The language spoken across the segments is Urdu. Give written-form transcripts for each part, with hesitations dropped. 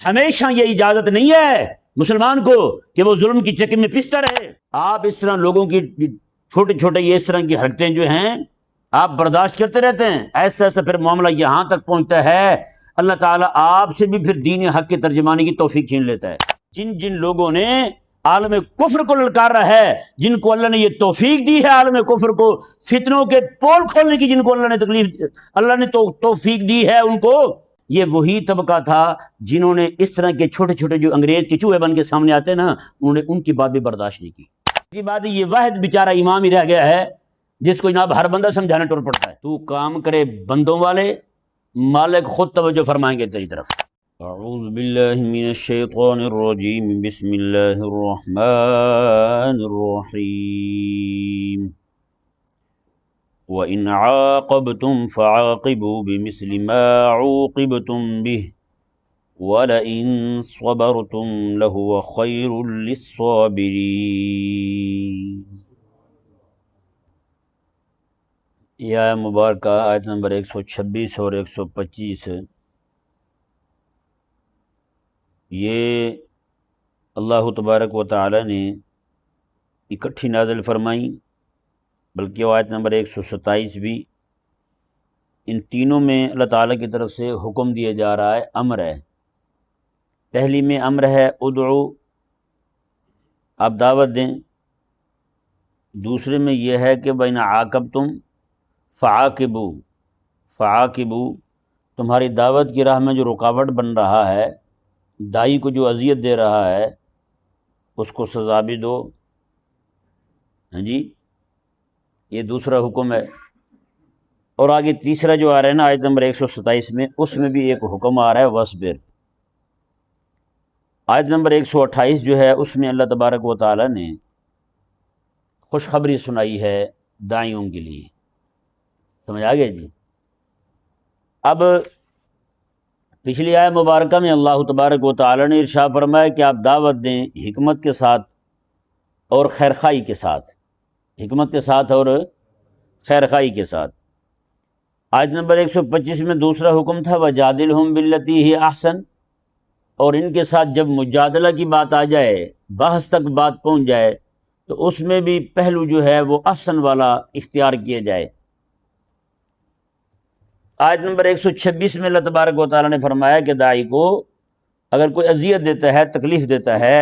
ہمیشہ یہ اجازت نہیں ہے مسلمان کو کہ وہ ظلم کی چکی میں پستا رہے۔ آپ اس طرح لوگوں کی چھوٹے چھوٹے یہ اس طرح کی حرکتیں جو ہیں آپ برداشت کرتے رہتے ہیں، ایسا ایسا پھر معاملہ یہاں تک پہنچتا ہے اللہ تعالیٰ آپ سے بھی پھر دین حق کی ترجمانی کی توفیق چھین لیتا ہے۔ جن جن لوگوں نے عالم کفر کو للکارا ہے، جن کو اللہ نے یہ توفیق دی ہے عالم کفر کو فتنوں کے پول کھولنے کی، جن کو اللہ نے توفیق دی ہے، ان کو یہ وہی طبقہ تھا جنہوں نے اس طرح کے چھوٹے چھوٹے جو انگریز کے چوہے بن کے سامنے آتے نا، انہوں نے ان کی بات بھی برداشت نہیں کی۔ کی بات یہ واحد بیچارہ امام ہی رہ گیا ہے جس کو جناب ہر بندہ سمجھانے ٹور پڑتا ہے۔ تو کام کرے بندوں والے، مالک خود توجہ فرمائیں گے تیری طرف۔ اعوذ باللہ من الشیطان الرجیم، بسم اللہ الرحمن الرحیم۔ وَإِنْ عَاقَبْتُمْ فَعَاقِبُوا بِمِثْلِ مَا عُوقِبْتُمْ بِهِ وَلَئِنْ صَبَرْتُمْ لَهُوَ خَيْرٌ لِلصَّابِرِينَ۔ یہ آیت مبارکہ آیت نمبر 126 اور 125 یہ اللہ تبارک و تعالی نے اکٹھی نازل فرمائیں، بلکہ وہ آیت نمبر 127 بھی۔ ان تینوں میں اللہ تعالیٰ کی طرف سے حکم دیا جا رہا ہے، امر ہے۔ پہلی میں امر ہے ادعو، آپ دعوت دیں۔ دوسرے میں یہ ہے کہ بین عاقبتم فعاقبوا، فعاقبوا تمہاری دعوت کی راہ میں جو رکاوٹ بن رہا ہے، داعی کو جو اذیت دے رہا ہے، اس کو سزا بھی دو۔ ہاں جی، یہ دوسرا حکم ہے۔ اور آگے تیسرا جو آ رہا ہے نا آیت نمبر 127 میں، اس میں بھی ایک حکم آ رہا ہے وصبر۔ آیت نمبر 128 جو ہے اس میں اللہ تبارک و تعالی نے خوشخبری سنائی ہے داعیوں کے لیے۔ سمجھ آ گیا جی؟ اب پچھلی آیت مبارکہ میں اللہ تبارک و تعالی نے ارشاد فرمایا کہ آپ دعوت دیں حکمت کے ساتھ اور خیرخواہی کے ساتھ، حکمت کے ساتھ اور خیرخواہی کے ساتھ۔ آیت نمبر 125 میں دوسرا حکم تھا وَجَادِلْهُمْ بِالَّتِي هِيَ أَحْسَنُ، اور ان کے ساتھ جب مجادلہ کی بات آ جائے، بحث تک بات پہنچ جائے، تو اس میں بھی پہلو جو ہے وہ احسن والا اختیار کیا جائے۔ آیت نمبر 126 میں اللہ تبارک و تعالیٰ نے فرمایا کہ داعی کو اگر کوئی اذیت دیتا ہے، تکلیف دیتا ہے،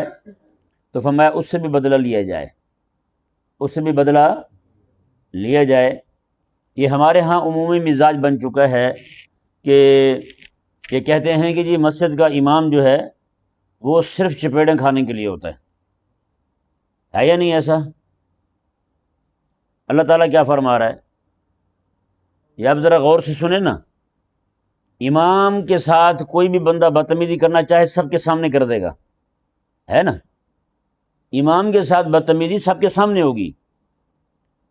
تو فرمایا اس سے بھی بدلہ لیا جائے، اس سے بھی بدلہ لیا جائے۔ یہ ہمارے ہاں عمومی مزاج بن چکا ہے کہ یہ کہتے ہیں کہ جی مسجد کا امام جو ہے وہ صرف چپیڑیں کھانے کے لیے ہوتا ہے یا نہیں ایسا؟ اللہ تعالیٰ کیا فرما رہا ہے یہ آپ ذرا غور سے سنیں نا۔ امام کے ساتھ کوئی بھی بندہ بدتمیزی کرنا چاہے سب کے سامنے کر دے گا، ہے نا؟ امام کے ساتھ بدتمیزی سب کے سامنے ہوگی،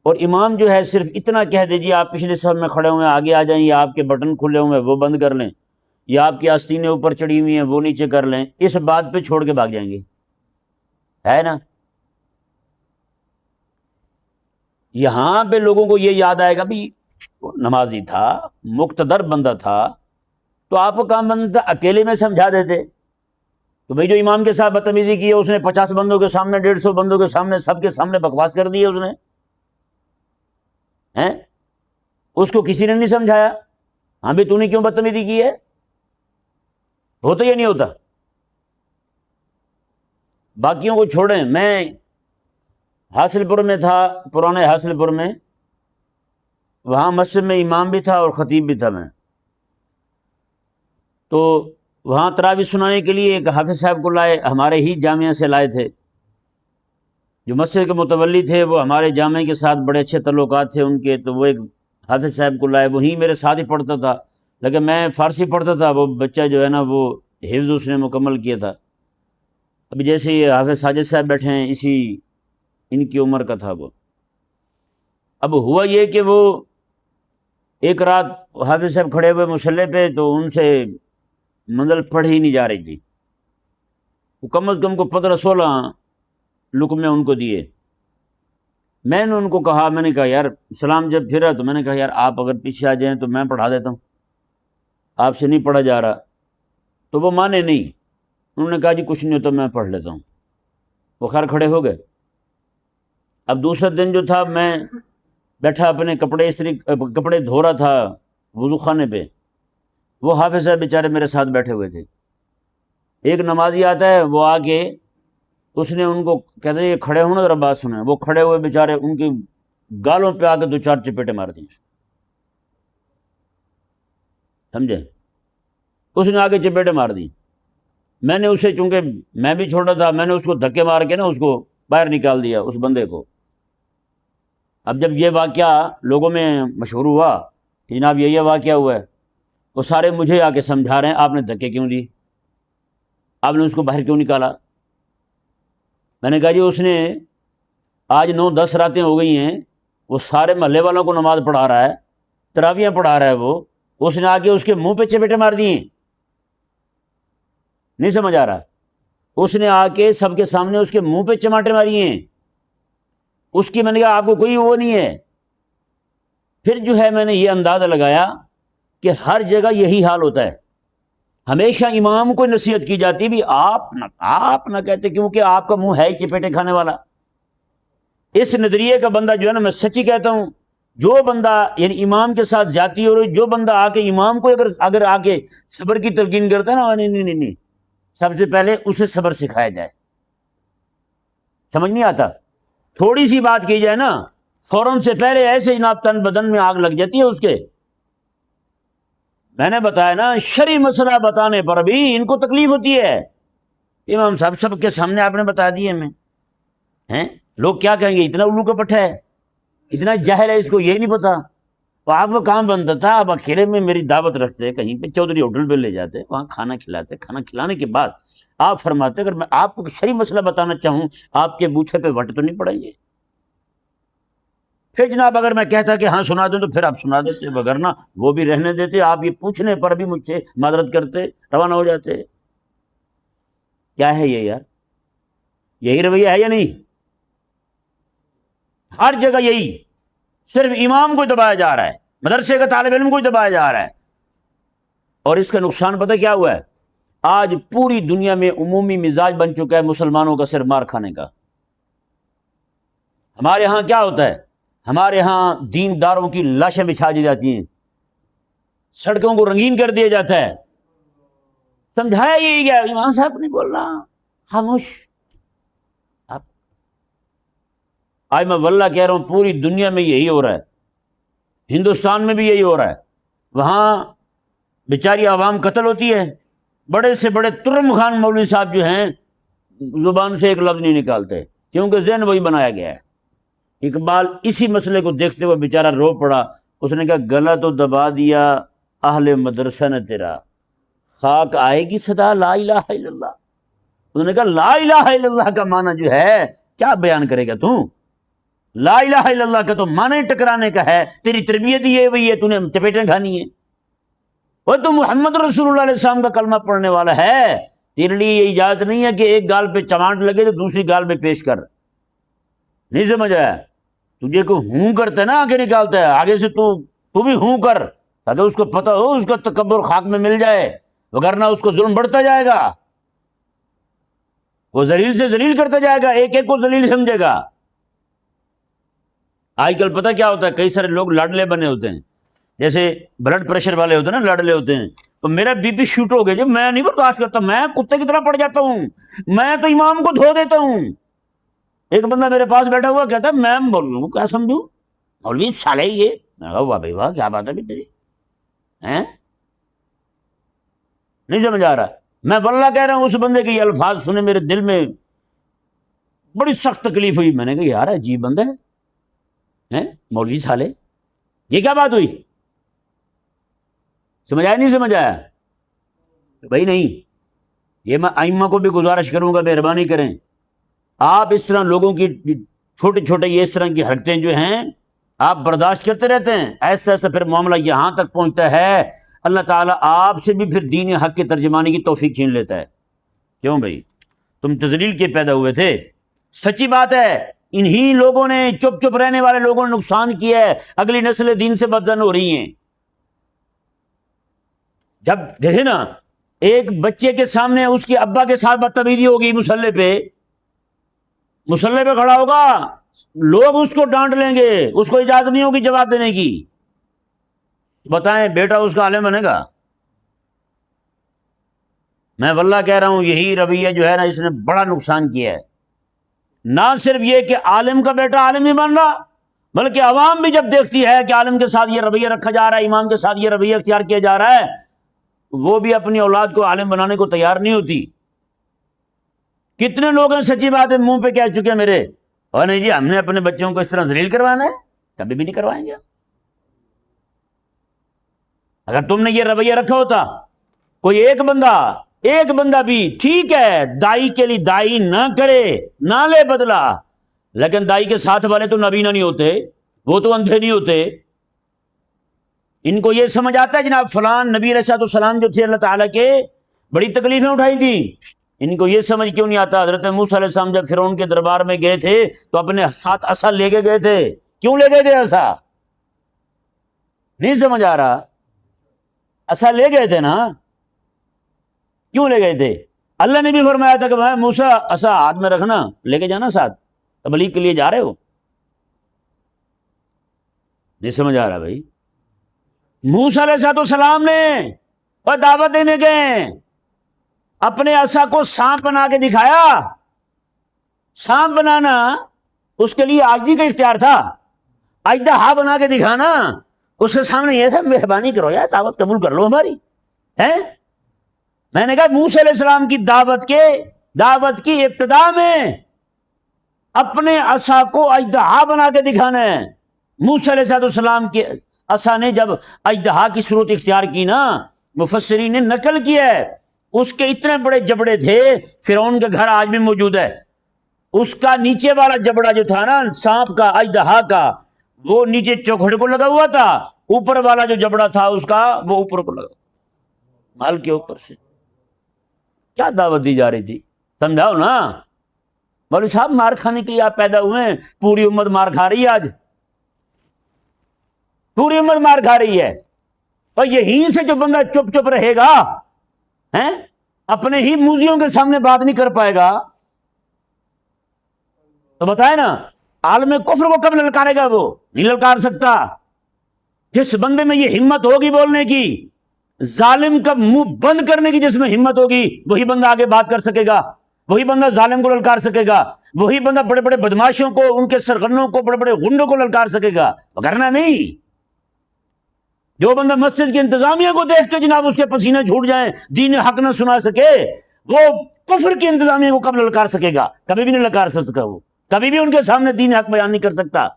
اور امام جو ہے صرف اتنا کہہ دے جی آپ پچھلے صف میں کھڑے ہوئے ہیں آگے آ جائیں، یا آپ کے بٹن کھلے ہوئے ہیں وہ بند کر لیں، یا آپ کی آستینیں اوپر چڑھی ہوئی ہیں وہ نیچے کر لیں، اس بات پہ چھوڑ کے بھاگ جائیں گے، ہے نا؟ یہاں پہ لوگوں کو یہ یاد آئے گا بھی نمازی تھا، مقتدر بندہ تھا، تو آپ کو کام بندہ تھا اکیلے میں سمجھا دیتے۔ تو بھئی جو امام کے ساتھ بدتمیزی کی ہے اس نے 50 بندوں کے سامنے، 150 بندوں کے سامنے، سب کے سامنے بکواس کر دی ہے، اس نے ہیں، اس کو کسی نے نہیں سمجھایا ہاں بھی تو نے کیوں بدتمیزی کی ہے؟ ہوتا یا نہیں ہوتا؟ باقیوں کو چھوڑیں، میں حاصل پور میں تھا، پرانے حاصل پور میں، وہاں مسجد میں امام بھی تھا اور خطیب بھی تھا میں، تو وہاں تراویح سنانے کے لیے ایک حافظ صاحب کو لائے، ہمارے ہی جامعہ سے لائے تھے، جو مسجد کے متولی تھے وہ ہمارے جامعہ کے ساتھ بڑے اچھے تعلقات تھے ان کے، تو وہ ایک حافظ صاحب کو لائے، وہیں میرے ساتھ ہی پڑھتا تھا، لیکن میں فارسی پڑھتا تھا، وہ بچہ جو ہے نا وہ حفظ اس نے مکمل کیا تھا۔ ابھی جیسے یہ حافظ ساجد صاحب بیٹھے ہیں اسی ان کی عمر کا تھا وہ۔ اب ہوا یہ کہ وہ ایک رات حافظ صاحب کھڑے ہوئے مصلی پہ، تو ان سے منزل پڑھی نہیں جا رہی تھی، وہ کم از کم کو 15-16 لقمے ان کو دیے۔ میں نے ان کو کہا، میں نے کہا یار سلام جب پھرا تو میں نے کہا یار آپ اگر پیچھے آ جائیں تو میں پڑھا دیتا ہوں، آپ سے نہیں پڑھا جا رہا، تو وہ مانے نہیں۔ انہوں نے کہا جی کچھ نہیں ہوتا میں پڑھ لیتا ہوں. وہ خیر کھڑے ہو گئے. اب دوسرا دن جو تھا میں بیٹھا اپنے کپڑے دھو رہا تھا وضو خانے پہ. وہ حافظ صاحب بیچارے میرے ساتھ بیٹھے ہوئے تھے. ایک نمازی آتا ہے, وہ آ کے اس نے ان کو کہتے ہیں یہ کھڑے ہونا ذرا بات سنیں. وہ کھڑے ہوئے بیچارے ان کی گالوں پہ آ کے 2-4 چپیٹیں مار دیں. سمجھے؟ اس نے آ کے چپیٹیں مار دی. میں نے اسے, چونکہ میں بھی چھوٹا تھا, میں نے اس کو دھکے مار کے نا اس کو باہر نکال دیا اس بندے کو. اب جب یہ واقعہ لوگوں میں مشہور ہوا کہ جناب یہ واقعہ ہوا ہے, وہ سارے مجھے آ کے سمجھا رہے ہیں آپ نے دھکے کیوں دی, آپ نے اس کو باہر کیوں نکالا. میں نے کہا جی اس نے آج 9-10 راتیں ہو گئی ہیں, وہ سارے محلے والوں کو نماز پڑھا رہا ہے, تراویحیں پڑھا رہا ہے, وہ اس نے آ کے اس کے منہ پہ چپیٹے مار دی ہیں. نہیں سمجھ آ رہا؟ اس نے آ کے سب کے سامنے اس کے منہ پہ چماٹے ماری ہیں. اس کی میں نے کہا آپ کو کوئی وہ نہیں ہے. پھر جو ہے میں نے یہ اندازہ لگایا کہ ہر جگہ یہی حال ہوتا ہے. ہمیشہ امام کو نصیحت کی جاتی بھی آپ نہ کہتے, کیونکہ آپ کا منہ ہے ہی چپیٹے کھانے والا. اس نظریے کا بندہ جو ہے نا, میں سچی کہتا ہوں, جو بندہ یعنی امام کے ساتھ جاتی اور جو بندہ آ کے امام کو اگر آ کے صبر کی تلقین کرتا ہے نا, نہیں, سب سے پہلے اسے صبر سکھایا جائے. سمجھ نہیں آتا؟ تھوڑی سی بات کی جائے نا, فوراً سے پہلے ایسے جناب تن بدن میں آگ لگ جاتی ہے اس کے. میں نے بتایا نا, شرعی مسئلہ بتانے پر بھی ان کو تکلیف ہوتی ہے. امام صاحب سب کے سامنے آپ نے بتا دیے میں ہیں, لوگ کیا کہیں گے, اتنا الو کا پٹھا ہے, اتنا جاہل ہے, اس کو یہ نہیں پتا. تو آپ کو کام بنتا تھا, آپ اکیلے میں میری دعوت رکھتے, کہیں پہ چودھری ہوٹل پہ لے جاتے, وہاں کھانا کھلاتے, کھانا کھلانے کے بعد آپ فرماتے اگر میں آپ کو شرعی مسئلہ بتانا چاہوں آپ کے بوچھے پہ وٹ تو نہیں پڑیں گے. پھر جناب اگر میں کہتا کہ ہاں سنا دوں تو پھر آپ سنا دیتے, وگرنہ وہ بھی رہنے دیتے. آپ یہ پوچھنے پر بھی مجھ سے معذرت کرتے, روانہ ہو جاتے. کیا ہے یہ یار, یہی رویہ ہے یا نہیں؟ ہر جگہ یہی, صرف امام کو دبایا جا رہا ہے, مدرسے کا طالب علم کو دبایا جا رہا ہے. اور اس کا نقصان پتہ کیا ہوا ہے؟ آج پوری دنیا میں عمومی مزاج بن چکا ہے مسلمانوں کا صرف مار کھانے کا. ہمارے ہاں کیا ہوتا ہے, ہمارے ہاں دینداروں کی لاشیں بچھا دی جاتی ہیں, سڑکوں کو رنگین کر دیا جاتا ہے. سمجھایا یہی گیا, امام صاحب نہیں بولنا, خاموش. آج میں واللہ کہہ رہا ہوں پوری دنیا میں یہی ہو رہا ہے, ہندوستان میں بھی یہی ہو رہا ہے. وہاں بیچاری عوام قتل ہوتی ہے, بڑے سے بڑے ترم خان مولوی صاحب جو ہیں زبان سے ایک لفظ نہیں نکالتے, کیونکہ ذہن وہی بنایا گیا ہے. اقبال اسی مسئلے کو دیکھتے ہوئے بیچارہ رو پڑا. اس نے کہا گلا تو دبا دیا اہل مدرسہ نے تیرا, خاک آئے گی صدا لا الہ الا اللہ. انہوں نے کہا لا الہ الا اللہ کا معنی جو ہے کیا بیان کرے گا تو؟ لا الہ الا اللہ کا تو معنی ٹکرانے کا ہے. تیری تربیت ہی یہ وہی ہے, تو نے چپیٹیں کھانی ہے. وہ تو محمد رسول اللہ علیہ السلام کا کلمہ پڑھنے والا ہے, تیرے لیے یہ اجازت نہیں ہے کہ ایک گال پہ چماٹ لگے تو دوسری گال پہ پیش کر. نہیں سمجھ آیا؟ تجھے کو ہوں کرتا ہے نا, آگے نکالتا ہے, آگے سے تو بھی ہوں کر تاکہ اس کو پتہ ہو اس کا تکبر خاک میں مل جائے, وگرنہ اس کو ظلم بڑھتا جائے گا, وہ ذلیل سے ذلیل کرتا جائے گا, ایک ایک کو ذلیل سمجھے گا. آج کل پتہ کیا ہوتا ہے, کئی سارے لوگ لاڈلے بنے ہوتے ہیں, جیسے بلڈ پریشر والے ہوتے ہیں نا, لاڈلے ہوتے ہیں. تو میرا بی پی شوٹ ہو گیا جی, میں نہیں برداشت کرتا, میں کتے کی طرح پڑ جاتا ہوں, میں تو امام کو دھو دیتا ہوں. ایک بندہ میرے پاس بیٹھا ہوا کہتا ہے میں بولوں کیا سمجھوں, مولوی سالے یہ. میں کہا واہ بھائی واہ, کیا بات ہے بھی تیری, ہیں نہیں سمجھ آ رہا. میں واللہ کہہ رہا ہوں اس بندے کے یہ الفاظ سنے میرے دل میں بڑی سخت تکلیف ہوئی. میں نے کہا یار عجیب بندہ ہے, مولوی سالے, یہ کیا بات ہوئی؟ سمجھ آیا نہیں سمجھ آیا؟ بھائی نہیں, یہ میں ائمہ کو بھی گزارش کروں گا مہربانی کریں, آپ اس طرح لوگوں کی چھوٹے چھوٹے یہ اس طرح کی حرکتیں جو ہیں آپ برداشت کرتے رہتے ہیں, ایسا ایسا پھر معاملہ یہاں تک پہنچتا ہے اللہ تعالیٰ آپ سے بھی پھر دین حق کی ترجمانی کی توفیق چھین لیتا ہے. کیوں بھائی, تم تذلیل کے پیدا ہوئے تھے. سچی بات ہے, انہی لوگوں نے, چپ چپ رہنے والے لوگوں نے نقصان کیا ہے, اگلی نسلیں دین سے بدزن ہو رہی ہیں. جب دیکھے نا ایک بچے کے سامنے اس کے ابا کے ساتھ بدتمیزی ہوگی مصلی پہ کھڑا ہوگا، لوگ اس کو ڈانٹ لیں گے، اس کو اجازت نہیں ہوگی جواب دینے کی، بتائیں بیٹا اس کا عالم بنے گا؟ میں واللہ کہہ رہا ہوں یہی رویہ جو ہے نا اس نے بڑا نقصان کیا ہے۔ نہ صرف یہ کہ عالم کا بیٹا عالم نہیں بن رہا، بلکہ عوام بھی جب دیکھتی ہے کہ عالم کے ساتھ یہ رویہ رکھا جا رہا ہے، امام کے ساتھ یہ رویہ اختیار کیا جا رہا ہے، وہ بھی اپنی اولاد کو عالم بنانے کو تیار نہیں ہوتی۔ کتنے لوگ ہیں سچی بات ہے منہ پہ کہہ چکے ہیں میرے، اور نہیں جی ہم نے اپنے بچوں کو اس طرح ذلیل کروانا ہے، کبھی بھی نہیں کروائیں گے۔ اگر تم نے یہ رویہ رکھا ہوتا، کوئی ایک بندہ بھی ٹھیک ہے دائی کے لیے دائی نہ کرے، نہ لے بدلہ، لیکن دائی کے ساتھ والے تو نبینا نہیں ہوتے، وہ تو اندھے نہیں ہوتے۔ ان کو یہ سمجھ آتا ہے جناب فلان نبی علیہ السلام جو تھے اللہ تعالیٰ کے بڑی تکلیفیں اٹھائی تھیں، ان کو یہ سمجھ کیوں نہیں آتا؟ حضرت موسیٰ علیہ السلام جب فرعون کے دربار میں گئے تھے تو اپنے ساتھ عصا لے کے گئے تھے، کیوں لے گئے تھے عصا؟ نہیں سمجھ آ رہا؟ عصا لے گئے تھے نا، کیوں لے گئے تھے؟ اللہ نے بھی فرمایا تھا کہ بھائی موسیٰ عصا ہاتھ میں رکھنا، لے کے جانا ساتھ، تبلیغ کے لیے جا رہے ہو۔ نہیں سمجھ آ رہا بھائی؟ موسیٰ علیہ السلام نے اور دعوت دینے گئے، اپنے عصا کو سانپ بنا کے دکھایا۔ سانپ بنانا اس کے لیے عاجزی کا اختیار تھا، اژدہا بنا کے دکھانا اس کے سامنے یہ تھا مہربانی کرو یار دعوت قبول کر لو ہماری ہے۔ میں نے کہا موسیٰ علیہ السلام کی دعوت کی ابتدا میں اپنے عصا کو اژدہا بنا کے دکھانا ہے۔ موسیٰ علیہ السلام کے عصا نے جب اژدہا کی صورت اختیار کی نا، مفسرین نے نقل کیا ہے، اس کے اتنے بڑے جبڑے تھے، فرعون کے گھر آج بھی موجود ہے، اس کا نیچے والا جبڑا جو تھا نا سانپ کا اژدہا کا، وہ نیچے چوکھٹ کو لگا ہوا تھا، اوپر والا جو جبڑا تھا اس کا وہ اوپر کو لگا، مال کے اوپر سے۔ کیا دعوت دی جا رہی تھی؟ سمجھاؤ نا مولوی صاحب، مار کھانے کے لیے آپ پیدا ہوئے ہیں، پوری امت مار کھا رہی ہے، آج پوری امت مار کھا رہی ہے، اور یہیں سے جو بندہ چپ چپ رہے گا اپنے ہی موذیوں کے سامنے بات نہیں کر پائے گا تو بتائے نا عالم کفر کو کب للکارے گا؟ وہ نہیں للکار سکتا۔ جس بندے میں یہ ہمت ہوگی بولنے کی، ظالم کا منہ بند کرنے کی جس میں ہمت ہوگی، وہی بندہ آگے بات کر سکے گا، وہی بندہ ظالم کو للکار سکے گا، وہی بندہ بڑے بڑے بدماشوں کو، ان کے سرغنوں کو، بڑے بڑے غنڈوں کو للکار سکے گا، وگرنہ نہیں۔ جو بندہ مسجد کی انتظامیہ کو دیکھ کے جناب اس کے پسینے چھوٹ جائیں، دین حق نہ سنا سکے، وہ کفر کی انتظامیہ کو کب للکار سکے گا؟ کبھی بھی نہیں للکار سکتا، وہ کبھی بھی ان کے سامنے دین حق بیان نہیں کر سکتا۔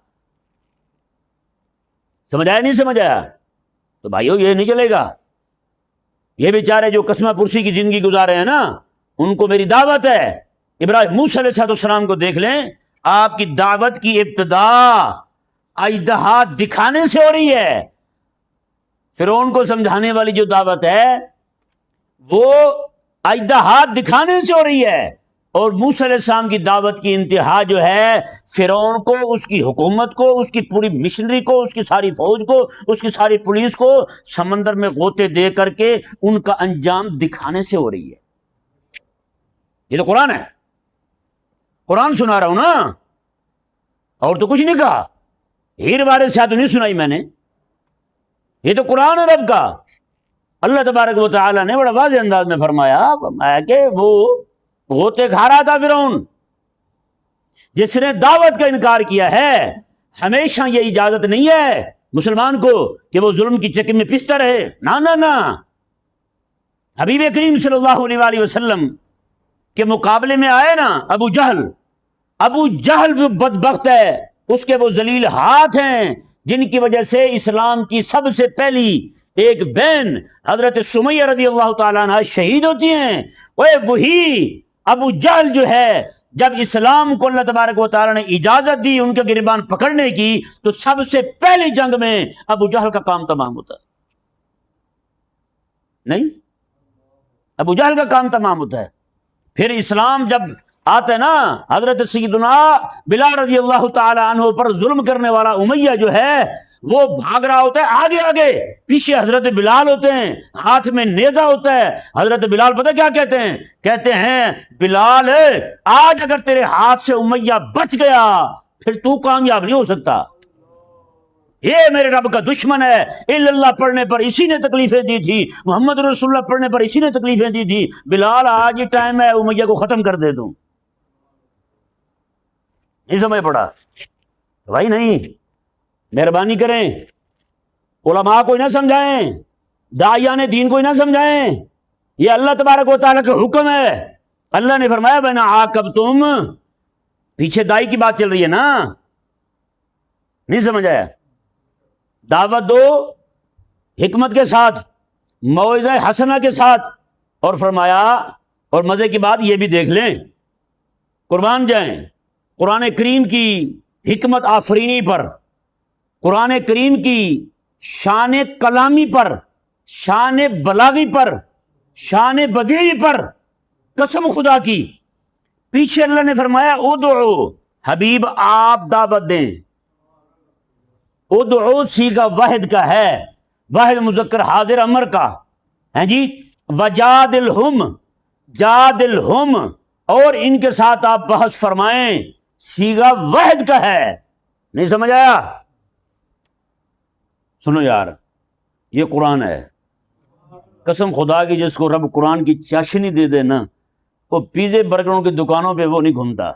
سمجھ آیا نہیں سمجھ آیا؟ تو بھائیو یہ نہیں چلے گا۔ یہ بیچارے جو قسمہ پرسی کی زندگی گزارے ہیں نا، ان کو میری دعوت ہے، ابراہیم موسیٰ علیہ السلام کو دیکھ لیں، آپ کی دعوت کی ابتدا اژدہا دکھانے سے ہو رہی ہے۔ فرعون کو سمجھانے والی جو دعوت ہے وہ اژدہا دکھانے سے ہو رہی ہے، اور موسیٰ علیہ السلام کی دعوت کی انتہا جو ہے فرعون کو، اس کی حکومت کو، اس کی پوری مشنری کو، اس کی ساری فوج کو، اس کی ساری پولیس کو سمندر میں غوطے دے کر کے ان کا انجام دکھانے سے ہو رہی ہے۔ یہ تو قرآن ہے، قرآن سنا رہا ہوں نا، اور تو کچھ نہیں کہا، ہیر بارے سے تو نہیں سنائی میں نے، یہ تو قرآن ہے رب کا۔ اللہ تبارک و تعالی نے بڑا واضح انداز میں فرمایا کہ وہ غوطے کھا رہا تھا فرعون، جس نے دعوت کا انکار کیا ہے۔ ہمیشہ یہ اجازت نہیں ہے مسلمان کو کہ وہ ظلم کی چکی میں پستا رہے، نہ نہ نہ۔ حبیب کریم صلی اللہ علیہ وآلہ وسلم کے مقابلے میں آئے نا ابو جہل جو بدبخت ہے، اس کے وہ ذلیل ہاتھ ہیں جن کی وجہ سے اسلام کی سب سے پہلی ایک بہن حضرت سمیہ رضی اللہ تعالیٰ عنہ شہید ہوتی ہیں۔ وہی ابو جہل جو ہے، جب اسلام کو اللہ تبارک و تعالیٰ نے اجازت دی ان کے گریبان پکڑنے کی، تو سب سے پہلی جنگ میں ابو جہل کا کام تمام ہوتا ہے، نہیں ابو جہل کا کام تمام ہوتا ہے۔ پھر اسلام جب آتا ہے نا حضرت سیدنا بلال رضی اللہ تعالی عنہ پر ظلم کرنے والا امیہ جو ہے وہ بھاگ رہا ہوتا ہے آگے آگے، پیچھے حضرت بلال ہوتے ہیں، ہاتھ میں نیزہ ہوتا ہے۔ حضرت بلال پتہ کیا کہتے ہیں؟ کہتے ہیں بلال آج اگر تیرے ہاتھ سے امیہ بچ گیا پھر تو کامیاب نہیں ہو سکتا، یہ میرے رب کا دشمن ہے۔ اللہ پڑھنے پر اسی نے تکلیفیں دی تھی، محمد رسول اللہ پڑھنے پر اسی نے تکلیفیں دی تھی۔ بلال آج ہی ٹائم ہے امیہ کو ختم کر دے دوں۔ نہیں سمجھ پڑا بھائی؟ نہیں، مہربانی کریں، علماء کو نہ سمجھائیں، داعیان دین کو نہ سمجھائیں، یہ اللہ تبارک و تعالیٰ کا حکم ہے۔ اللہ نے فرمایا بنا عاقبتم، پیچھے دائی کی بات چل رہی ہے نا، نہیں سمجھ آیا؟ دعوت دو حکمت کے ساتھ، موعظہ حسنہ کے ساتھ، اور فرمایا اور مزے کی بات یہ بھی دیکھ لیں، قربان جائیں قرآن کریم کی حکمت آفرینی پر، قرآن کریم کی شان کلامی پر، شان بلاغی پر، شان بدیعی پر، قسم خدا کی، پیچھے اللہ نے فرمایا ادعو، حبیب آپ دعوت دیں۔ ادعو صیغہ واحد کا ہے، واحد مذکر حاضر امر کا ہے جی۔ وجادلہم، جادلہم، اور ان کے ساتھ آپ بحث فرمائیں، صیغہ واحد کا ہے۔ نہیں سمجھ آیا؟ سنو یار، یہ قرآن ہے، قسم خدا کی جس کو رب قرآن کی چاشنی دے دے نا، وہ پیزے برگروں کی دکانوں پہ وہ نہیں گھومتا۔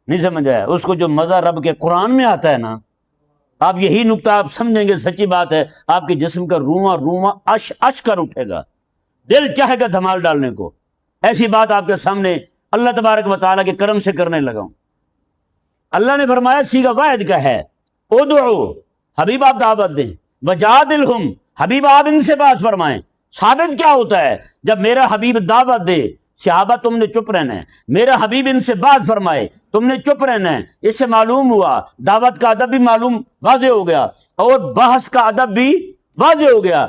نہیں سمجھ آیا؟ اس کو جو مزہ رب کے قرآن میں آتا ہے نا، آپ یہی نکتہ آپ سمجھیں گے، سچی بات ہے، آپ کے جسم کا رواں رواں اش اش کر اٹھے گا، دل چاہے گا دھمال ڈالنے کو۔ ایسی بات آپ کے سامنے اللہ تبارک و تعالیٰ کے کرم سے کرنے لگا ہوں۔ اللہ نے فرمایا صیغہ واحد کا ہے، ادعو، حبیب آپ دعوت دیں، وجادلہم، حبیب آپ ان سے بات فرمائیں۔ ثابت کیا ہوتا ہے؟ جب میرا حبیب دعوت دے، صحابہ تم نے چپ رہنا ہے، میرا حبیب ان سے بات فرمائے، تم نے چپ رہنا ہے۔ اس سے معلوم ہوا دعوت کا ادب بھی معلوم واضح ہو گیا، اور بحث کا ادب بھی واضح ہو گیا۔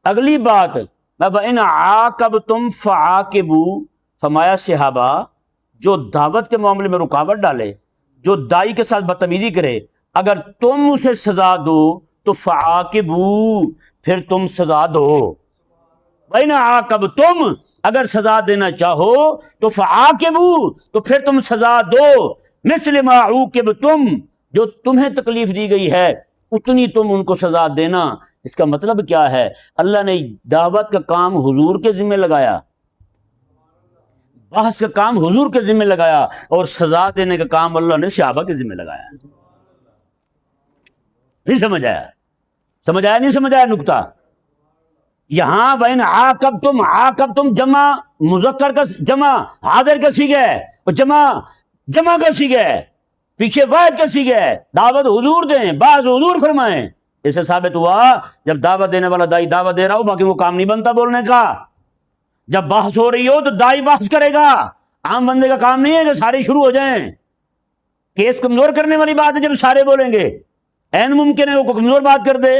اگلی بات وَإِنْ عَاقَبْتُمْ فَعَاقِبُوا، فرمایا صحابہ جو دعوت کے معاملے میں رکاوٹ ڈالے، جو دائی کے ساتھ بدتمیزی کرے، اگر تم اسے سزا دو تو فَعَاقِبُوا، پھر تم سزا دو۔ وَإِنْ عَاقَبْتُمْ، اگر سزا دینا چاہو تو فَعَاقِبُوا، تو پھر تم سزا دو، مِثْلِ مَا عُوقِبْتُمْ، جو تمہیں تکلیف دی گئی ہے اتنی تم ان کو سزا دینا۔ اس کا مطلب کیا ہے؟ اللہ نے دعوت کا کام حضور کے ذمہ لگایا، بحث کا کام حضور کے ذمہ لگایا، اور سزا دینے کا کام اللہ نے صحابہ کے ذمہ لگایا۔ نہیں سمجھ آیا؟ سمجھ آیا نہیں سمجھ آیا نکتہ؟ یہاں وَإِنْ عَاقَبْتُمْ، عَاقَبْتُمْ جمع مذکر کا، جمع حاضر کا صیغہ ہے، اور جمع کا صیغہ ہے، پیچھے واحد کا صیغہ ہے۔ دعوت حضور دیں، بعض حضور فرمائیں۔ اس سے ثابت ہوا جب دعوت دینے والا دائی دعوت دے رہا ہو، باقی وہ کام نہیں بنتا بولنے کا۔ جب بحث ہو رہی ہو تو دائی بحث کرے گا، عام بندے کا کام نہیں ہے کہ سارے شروع ہو جائیں۔ کیس کمزور کرنے والی بات ہے جب سارے بولیں گے، عین ممکن ہے وہ کمزور بات کر دے،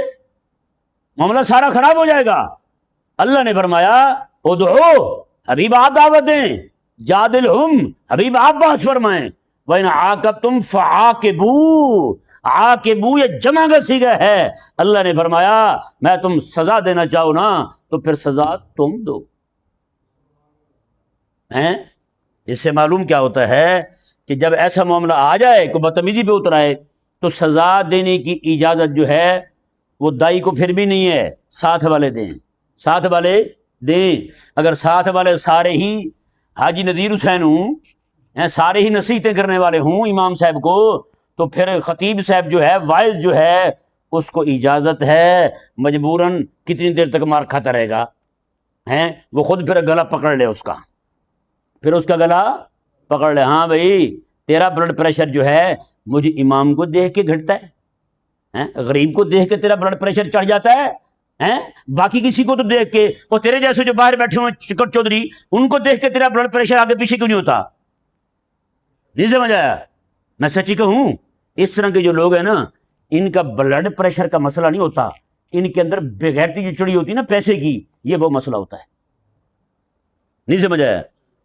معاملہ سارا خراب ہو جائے گا۔ اللہ نے فرمایا ادعو، حبیب آپ دعوت دیں، جادلہم، حبیب آپ بحث فرمائیں، وَإِنْ عَاقَبْتُمْ فَعَاقِبُوا، عاقبو یہ جمع کا صیغہ ہے۔ اللہ نے فرمایا میں تم سزا دینا چاہو نا تو پھر سزا تم دو۔ اس سے معلوم کیا ہوتا ہے کہ جب ایسا معاملہ آ جائے، کوئی بدتمیزی پہ اتر آئے، تو سزا دینے کی اجازت جو ہے وہ دائی کو پھر بھی نہیں ہے، ساتھ والے دیں، ساتھ والے دیں۔ اگر ساتھ والے سارے ہی حاجی نذیر حسین ہوں، سارے ہی نصیحتیں کرنے والے ہوں امام صاحب کو، تو پھر خطیب صاحب جو ہے، وائز جو ہے، اس کو اجازت ہے مجبوراً کتنی دیر تک مار کھاتا رہے گا، وہ خود پھر گلا پکڑ لے اس کا، پھر اس کا گلا پکڑ لے، ہاں بھائی تیرا بلڈ پریشر جو ہے مجھے امام کو دیکھ کے گھٹتا ہے، غریب کو دیکھ کے تیرا بلڈ پریشر چڑھ جاتا ہے، باقی کسی کو تو دیکھ کے، اور تیرے جیسے جو باہر بیٹھے ہوئے چکر چودھری، ان کو دیکھ کے تیرا بلڈ پریشر آگے پیچھے کیوں نہیں ہوتا؟ نہیں سمجھ آیا؟ میں سچی کہوں، اس طرح کے جو لوگ ہیں نا، ان کا بلڈ پریشر کا مسئلہ نہیں ہوتا، ان کے اندر بے غیرتی جو چڑی ہوتی ہے نا پیسے کی، یہ وہ مسئلہ ہوتا ہے۔ نہیں سمجھ آیا؟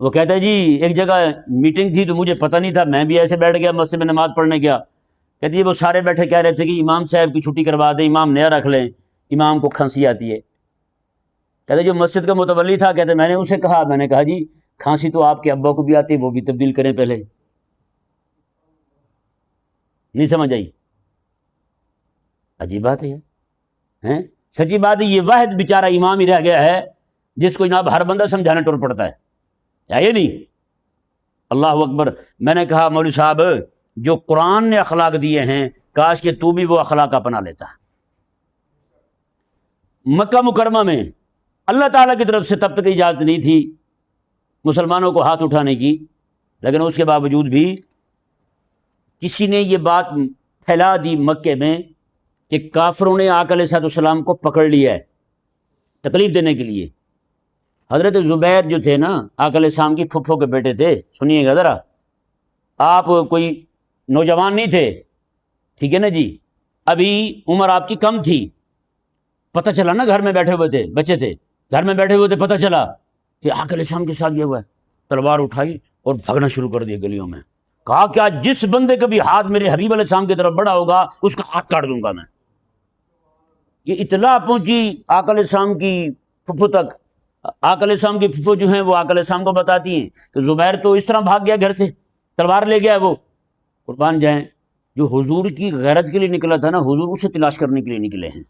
وہ کہتا ہے جی ایک جگہ میٹنگ تھی تو مجھے پتہ نہیں تھا، میں بھی ایسے بیٹھ گیا مسجد میں نماز پڑھنے گیا. کہتی ہے وہ سارے بیٹھے کہہ رہے تھے کہ امام صاحب کی چھٹی کروا دیں، امام نیا رکھ لیں، امام کو کھانسی آتی ہے. کہتے جو مسجد کا متولی تھا، کہتے میں نے اسے کہا، میں نے کہا جی کھانسی تو آپ کے ابا کو بھی آتی ہے، وہ بھی تبدیل کریں پہلے. نہیں سمجھ آئی؟ عجیب بات ہے. سچی بات ہے، یہ واحد بیچارہ امام ہی رہ گیا ہے جس کو جناب ہر بندہ سمجھانے ٹور پڑتا ہے یہ نہیں؟ اللہ اکبر. میں نے کہا مولوی صاحب جو قرآن نے اخلاق دیے ہیں کاش کہ تو بھی وہ اخلاق اپنا لیتا. مکہ مکرمہ میں اللہ تعالیٰ کی طرف سے تب تک اجازت نہیں تھی مسلمانوں کو ہاتھ اٹھانے کی، لیکن اس کے باوجود بھی کسی نے یہ بات پھیلا دی مکے میں کہ کافروں نے آقا علیہ السلام کو پکڑ لیا ہے تکلیف دینے کے لیے. حضرت زبیر جو تھے نا، آقا علیہ السلام کی پھپھو کے بیٹے تھے، سنیے گا ذرا، آپ کوئی نوجوان نہیں تھے، ٹھیک ہے نا جی، ابھی عمر آپ کی کم تھی. پتہ چلا نا، گھر میں بیٹھے ہوئے تھے، بچے تھے گھر میں بیٹھے ہوئے تھے، پتہ چلا کہ آقا علیہ السلام کے ساتھ یہ ہوا ہے. تلوار اٹھائی اور بھاگنا شروع کر دیا گلیوں میں. کہا کیا جس بندے کا بھی ہاتھ میرے حبیب علیہ السلام کی طرف بڑا ہوگا اس کا ہاتھ کاٹ دوں گا میں. یہ اطلاع پہنچی آقا علیہ السلام کی پھپھو تک. آقا علیہ السلام کی پھپھو جو ہیں وہ آقا علیہ السلام کو بتاتی ہیں کہ زبیر تو اس طرح بھاگ گیا گھر سے، تلوار لے گیا. وہ قربان جائیں، جو حضور کی غیرت کے لیے نکلا تھا نا، حضور اسے تلاش کرنے کے لیے نکلے ہیں.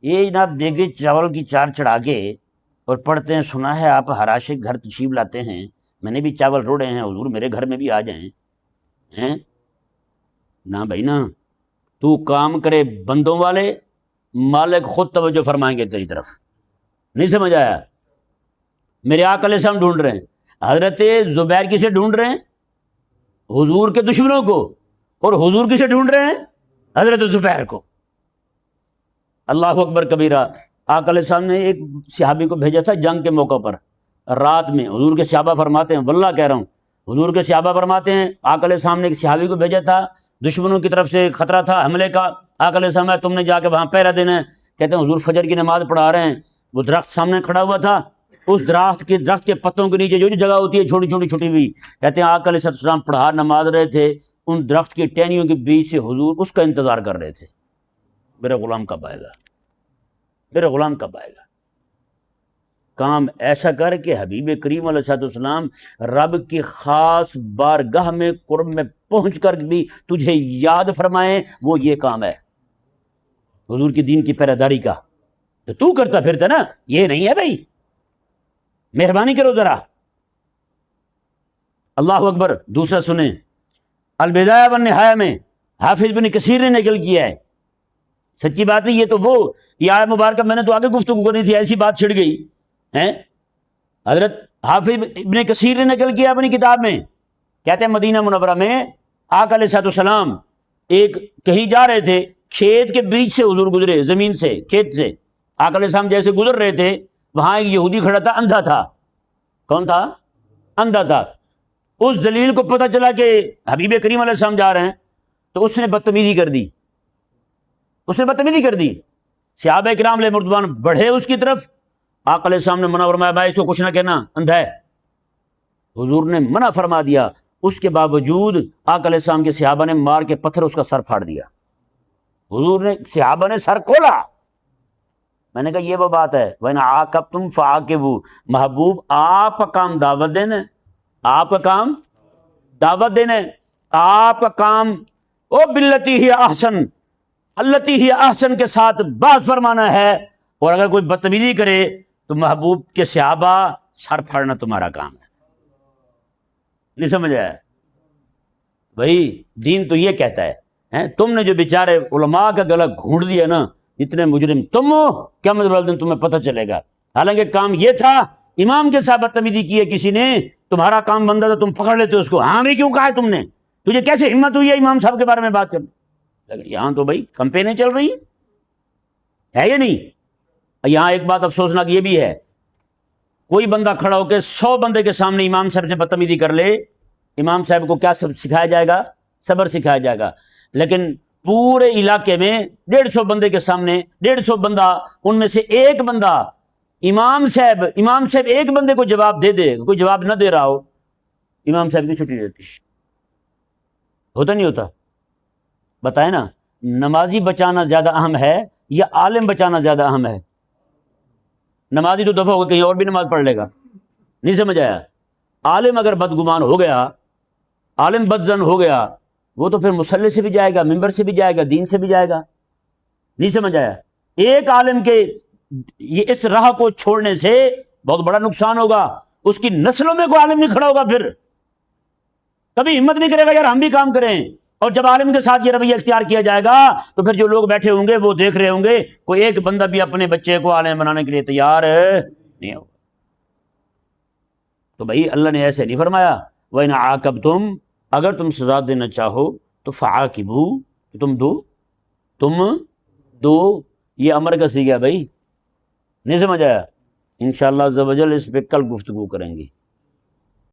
یہ جناب دیگے چاول کی چار چڑھا کے اور پڑھتے ہیں سنا ہے آپ ہراشے گھر تشریف لاتے ہیں، میں نے بھی چاول روڑے ہیں، حضور میرے گھر میں بھی آ جائیں. نہ بھائی نہ، تو کام کرے بندوں والے، مالک خود توجہ فرمائیں گے تیری طرف. نہیں سمجھ آیا؟ میرے آقا علیہ السلام ڈھونڈ رہے ہیں. حضرت زبیر کسے ڈھونڈ رہے ہیں؟ حضور کے دشمنوں کو. اور حضور کسے ڈھونڈ رہے ہیں؟ حضرت زبیر کو. اللہ اکبر کبیرہ. آقا علیہ السلام نے ایک صحابی کو بھیجا تھا جنگ کے موقع پر، رات میں. حضور کے صحابہ فرماتے ہیں، واللہ کہہ رہا ہوں، حضور کے صحابہ فرماتے ہیں آقا علیہ السلام نے ایک صحابی کو بھیجا تھا، دشمنوں کی طرف سے خطرہ تھا حملے کا. آقا علیہ السلام تم نے جا کے وہاں پہرا دینا ہے. کہتے ہیں حضور فجر کی نماز پڑھا رہے ہیں، وہ درخت سامنے کھڑا ہوا تھا، اس درخت کے پتوں کے نیچے جو جگہ ہوتی ہے چھوٹی چھوٹی چھٹی ہوئی، کہتے ہیں آقا علیہ السلام پڑھا نماز رہے تھے، ان درخت کی ٹہنیوں کے بیچ سے حضور اس کا انتظار کر رہے تھے، میرا غلام کب آئے گا، میرا غلام کب آئے گا. کام ایسا کر کہ حبیب کریم علیہ السلام رب کی خاص بارگاہ میں قرب میں پہنچ کر بھی تجھے یاد فرمائیں، وہ یہ کام ہے حضور کی دین کی پہرہ کا. تو کرتا پھرتا نا، یہ نہیں ہے بھائی، مہربانی کرو ذرا. اللہ اکبر. دوسرا سنیں، البدایہ والنہایہ میں حافظ بن کثیر نے نقل کیا ہے. سچی بات ہے، یہ تو وہ یہ آیت مبارکہ میں نے تو آگے گفتگو کرنی تھی، ایسی بات چھڑ گئی ہیں. حضرت حافظ ابن کثیر نے نقل کیا اپنی کتاب میں، کہتے ہیں مدینہ منورہ میں آقا علیہ السلام ایک کہیں جا رہے تھے، کھیت کے بیچ سے حضور گزرے، زمین سے، کھیت سے. آقا علیہ السلام جیسے گزر رہے تھے، وہاں ایک یہودی کھڑا تھا، اندھا تھا. کون تھا؟ اندھا تھا. اس ذلیل کو پتہ چلا کہ حبیب کریم علیہ السلام جا رہے ہیں، تو اس نے بدتمیزی کر دی، صحابہ کرام علیہ مردوان بڑھے اس کی طرف. آقا علیہ السلام نے منع فرمایا، بھائی اس کو کچھ نہ کہنا، اندھا ہے. حضور نے منع فرما دیا، اس کے باوجود آقا علیہ السلام کے صحابہ نے مار کے پتھر اس کا سر پھاڑ دیا. حضور نے، صحابہ نے سر کھولا. میں نے کہا یہ وہ بات ہے، وَإِنْ عَاقَبْتُمْ فَعَاقِبُوا. محبوب آپ کا کام دعوت دینا ہے، آپ کا کام دعوت دینا ہے، آپ کا کام او بِالَّتِي هِيَ أَحْسَنُ، الَّتِي هِيَ أَحْسَنُ کے ساتھ باز فرمانا ہے. اور اگر کوئی بدتمیزی کرے تو محبوب کے صحابہ سر پھاڑنا تمہارا کام ہے. نہیں سمجھ آیا؟ بھائی دین تو یہ کہتا ہے، تم نے جو بیچارے علماء کا گلا گھونٹ دیا نا، اتنے مجرم تم ہو، قیامت والے دن تمہیں پتہ چلے گا. حالانکہ کام یہ تھا، امام کے ساتھ بدتمیزی کی ہے کسی نے، تمہارا کام بندہ تھا، تم پکڑ لیتے اس کو. ہاں بھی کیوں کہا ہے تم نے؟ تجھے کیسے ہمت ہوئی ہے امام صاحب کے بارے میں بات کرنے؟ لیکن یہاں تو بھائی کمپینیں چل رہی ہیں، ہے یا نہیں؟ یہاں ایک بات افسوسناک یہ بھی ہے، کوئی بندہ کھڑا ہو کے 100 بندے کے سامنے امام صاحب سے بدتمیزی کر لے، امام صاحب کو کیا سکھایا جائے گا؟ صبر سکھایا جائے گا. لیکن پورے علاقے میں 150 بندے کے سامنے 150 بندہ، ان میں سے ایک بندہ امام صاحب ایک بندے کو جواب دے دے، کوئی جواب نہ دے رہا ہو، امام صاحب کی چھٹی دیتی، ہوتا نہیں ہوتا؟ بتائیں نا، نمازی بچانا زیادہ اہم ہے یا عالم بچانا زیادہ اہم ہے؟ نمازی تو دفعہ ہو گیا، کہیں اور بھی نماز پڑھ لے گا، نہیں سمجھ آیا؟ عالم اگر بدگمان ہو گیا، عالم بدزن ہو گیا، وہ تو پھر مصلی سے بھی جائے گا، ممبر سے بھی جائے گا، دین سے بھی جائے گا، نہیں سمجھ آیا؟ ایک عالم کے یہ اس راہ کو چھوڑنے سے بہت بڑا نقصان ہوگا، اس کی نسلوں میں کوئی عالم نہیں کھڑا ہوگا، پھر کبھی ہمت نہیں کرے گا یار ہم بھی کام کریں۔ اور جب عالم کے ساتھ یہ رویہ اختیار کیا جائے گا تو پھر جو لوگ بیٹھے ہوں گے وہ دیکھ رہے ہوں گے، کوئی ایک بندہ بھی اپنے بچے کو عالم بنانے کے لیے تیار نہیں ہوگا۔ تو بھائی اللہ نے ایسے نہیں فرمایا وَإِنْ عَاقَبْتُمْ، اگر تم سزا دینا چاہو تو فَعَاقِبُوا، تم دو، یہ امر کا صیغہ ہے بھائی، نہیں سمجھ آیا؟ انشاءاللہ عز و جل اس پہ کل گفتگو کریں گے۔